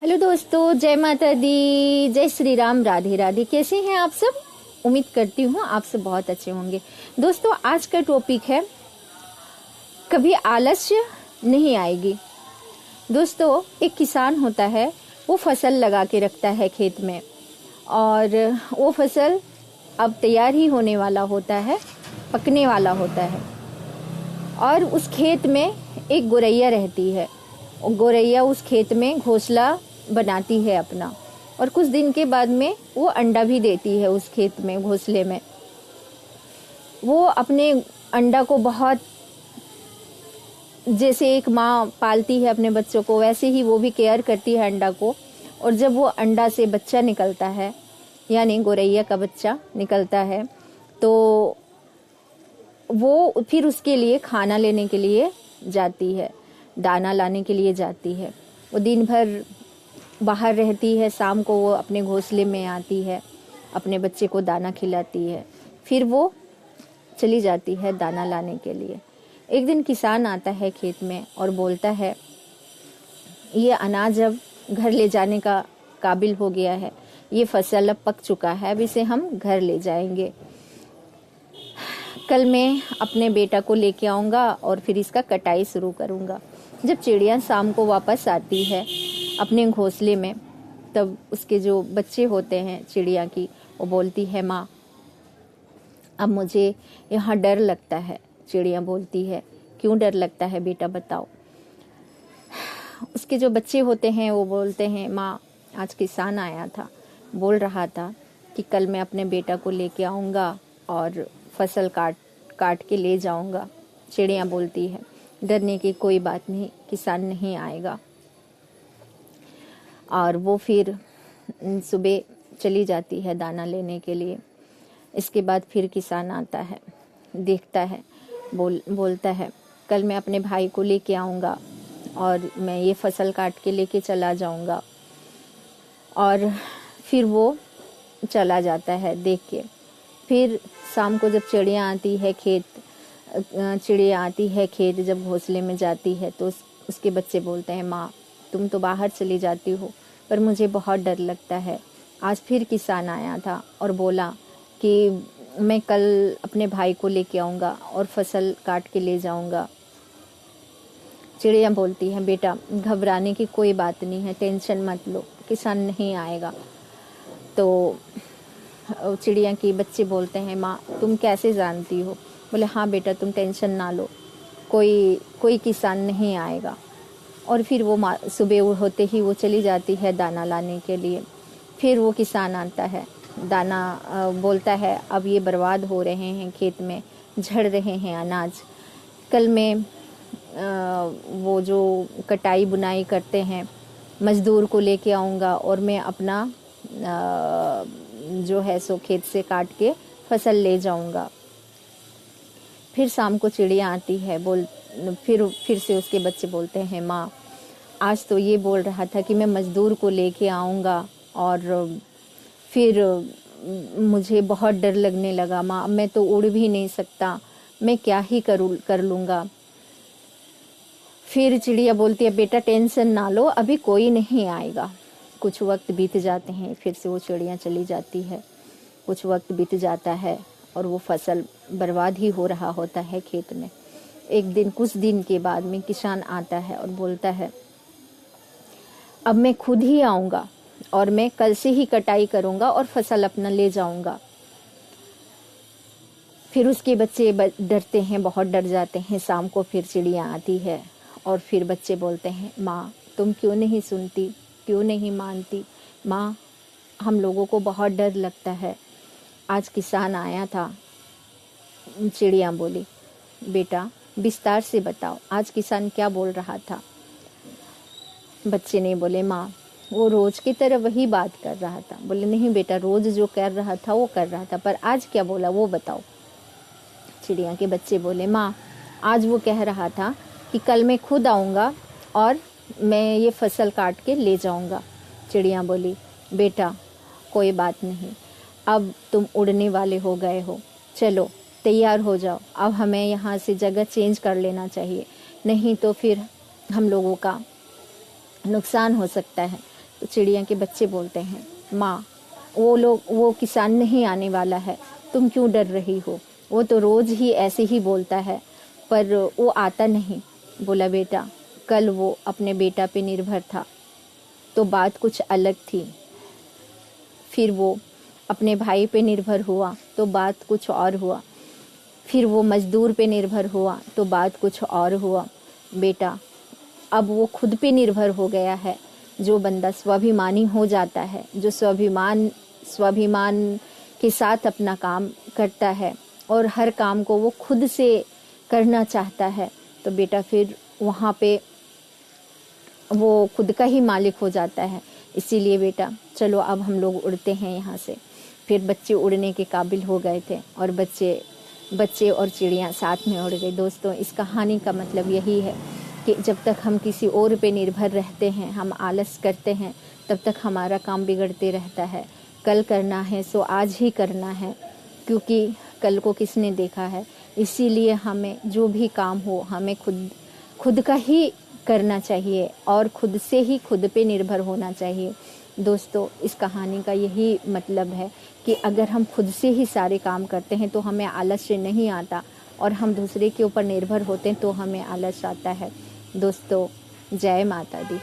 Hello दोस्तों, जय माता दी, जय श्री राम, राधे राधे। कैसे हैं आप सब? उम्मीद करती हूँ आप सब बहुत अच्छे होंगे। दोस्तों, आज का टॉपिक है कभी आलस्य नहीं आएगी। दोस्तों, एक किसान होता है, वो फसल लगा के रखता है खेत में और वो फसल अब तैयार ही होने वाला होता है, पकने वाला होता है और उस खेत में एक गौरैया रहती है। गौरैया उस खेत में घोंसला बनाती है अपना और कुछ दिन के बाद में वो अंडा भी देती है उस खेत में, घोंसले में। वो अपने अंडा को बहुत, जैसे एक माँ पालती है अपने बच्चों को, वैसे ही वो भी केयर करती है अंडा को। और जब वो अंडा से बच्चा निकलता है, यानी गौरैया का बच्चा निकलता है, तो वो फिर उसके लिए खाना लेने के लिए जाती है, दाना लाने के लिए जाती है। वो दिन भर बाहर रहती है, शाम को वो अपने घोंसले में आती है, अपने बच्चे को दाना खिलाती है, फिर वो चली जाती है दाना लाने के लिए। एक दिन किसान आता है खेत में और बोलता है, ये अनाज अब घर ले जाने का काबिल हो गया है, ये फसल अब पक चुका है, अब इसे हम घर ले जाएंगे। कल मैं अपने बेटा को लेके आऊँगा और फिर इसका कटाई शुरू करूँगा। जब चिड़िया शाम को वापस आती है अपने घोंसले में, तब उसके जो बच्चे होते हैं चिड़िया की, वो बोलती है, माँ अब मुझे यहाँ डर लगता है। चिड़िया बोलती है, क्यों डर लगता है बेटा, बताओ। उसके जो बच्चे होते हैं वो बोलते हैं, माँ आज किसान आया था, बोल रहा था कि कल मैं अपने बेटा को लेके आऊँगा और फसल काट के ले जाऊँगा। चिड़िया बोलती है, डरने की कोई बात नहीं, किसान नहीं आएगा। और वो फिर सुबह चली जाती है दाना लेने के लिए। इसके बाद फिर किसान आता है, देखता है, बोलता है, कल मैं अपने भाई को लेके आऊँगा और मैं ये फसल काट के लेके चला जाऊँगा। और फिर वो चला जाता है देख के। फिर शाम को जब चिड़िया आती है खेत, जब घोंसले में जाती है, तो उसके बच्चे बोलते हैं, माँ तुम तो बाहर चली जाती हो, पर मुझे बहुत डर लगता है। आज फिर किसान आया था और बोला कि मैं कल अपने भाई को लेके आऊँगा और फसल काट के ले जाऊँगा। चिड़िया बोलती है, बेटा घबराने की कोई बात नहीं है, टेंशन मत लो, किसान नहीं आएगा। तो चिड़िया के बच्चे बोलते हैं, माँ तुम कैसे जानती हो? बोले, हाँ बेटा तुम टेंशन ना लो, कोई किसान नहीं आएगा। और फिर वो सुबह होते ही वो चली जाती है दाना लाने के लिए। फिर वो किसान आता है, दाना बोलता है, अब ये बर्बाद हो रहे हैं खेत में, झड़ रहे हैं अनाज। कल मैं वो जो कटाई बुनाई करते हैं मजदूर को लेके आऊँगा और मैं अपना जो है सो खेत से काट के फसल ले जाऊँगा। फिर शाम को चिड़िया आती है, फिर से उसके बच्चे बोलते हैं, माँ आज तो ये बोल रहा था कि मैं मजदूर को लेके आऊँगा और फिर मुझे बहुत डर लगने लगा। माँ मैं तो उड़ भी नहीं सकता, मैं क्या ही कर लूँगा। फिर चिड़िया बोलती है, बेटा टेंशन ना लो, अभी कोई नहीं आएगा। कुछ वक्त बीत जाते हैं, फिर से वो चिड़िया चली जाती है। कुछ वक्त बीत जाता है और वो फसल बर्बाद ही हो रहा होता है खेत में। एक दिन, कुछ दिन के बाद में किसान आता है और बोलता है, अब मैं खुद ही आऊँगा और मैं कल से ही कटाई करूँगा और फसल अपना ले जाऊँगा। फिर उसके बच्चे डरते हैं, बहुत डर जाते हैं। शाम को फिर चिड़िया आती है और फिर बच्चे बोलते हैं, माँ तुम क्यों नहीं सुनती, क्यों नहीं मानती? माँ हम लोगों को बहुत डर लगता है, आज किसान आया था। चिड़िया बोली, बेटा विस्तार से बताओ, आज किसान क्या बोल रहा था? बच्चे ने बोले, माँ वो रोज की तरह वही बात कर रहा था। बोले, नहीं बेटा, रोज जो कर रहा था वो कर रहा था, पर आज क्या बोला वो बताओ। चिड़िया के बच्चे बोले, माँ आज वो कह रहा था कि कल मैं खुद आऊँगा और मैं ये फसल काट के ले जाऊँगा। चिड़िया बोली, बेटा कोई बात नहीं, अब तुम उड़ने वाले हो गए हो, चलो तैयार हो जाओ, अब हमें यहाँ से जगह चेंज कर लेना चाहिए, नहीं तो फिर हम लोगों का नुकसान हो सकता है। तो चिड़िया के बच्चे बोलते हैं, माँ वो किसान नहीं आने वाला है, तुम क्यों डर रही हो? वो तो रोज ही ऐसे ही बोलता है, पर वो आता नहीं। बोला, बेटा कल वो अपने बेटा पे निर्भर था तो बात कुछ अलग थी, फिर वो अपने भाई पे निर्भर हुआ तो बात कुछ और हुआ, फिर वो मजदूर पे निर्भर हुआ तो बात कुछ और हुआ। बेटा अब वो खुद पे निर्भर हो गया है। जो बंदा स्वाभिमानी हो जाता है, जो स्वाभिमान के साथ अपना काम करता है और हर काम को वो खुद से करना चाहता है, तो बेटा फिर वहाँ पे वो खुद का ही मालिक हो जाता है। इसीलिए बेटा चलो अब हम लोग उड़ते हैं यहाँ से। फिर बच्चे उड़ने के काबिल हो गए थे और बच्चे और चिड़िया साथ में उड़ गए। दोस्तों, इस कहानी का मतलब यही है कि जब तक हम किसी और पे निर्भर रहते हैं, हम आलस करते हैं, तब तक हमारा काम बिगड़ते रहता है। कल करना है सो आज ही करना है, क्योंकि कल को किसने देखा है। इसीलिए हमें जो भी काम हो हमें खुद का ही करना चाहिए और खुद से ही खुद पे निर्भर होना चाहिए। दोस्तों, इस कहानी का यही मतलब है कि अगर हम खुद से ही सारे काम करते हैं तो हमें आलस्य नहीं आता, और हम दूसरे के ऊपर निर्भर होते हैं तो हमें आलस आता है। दोस्तों, जय माता दी।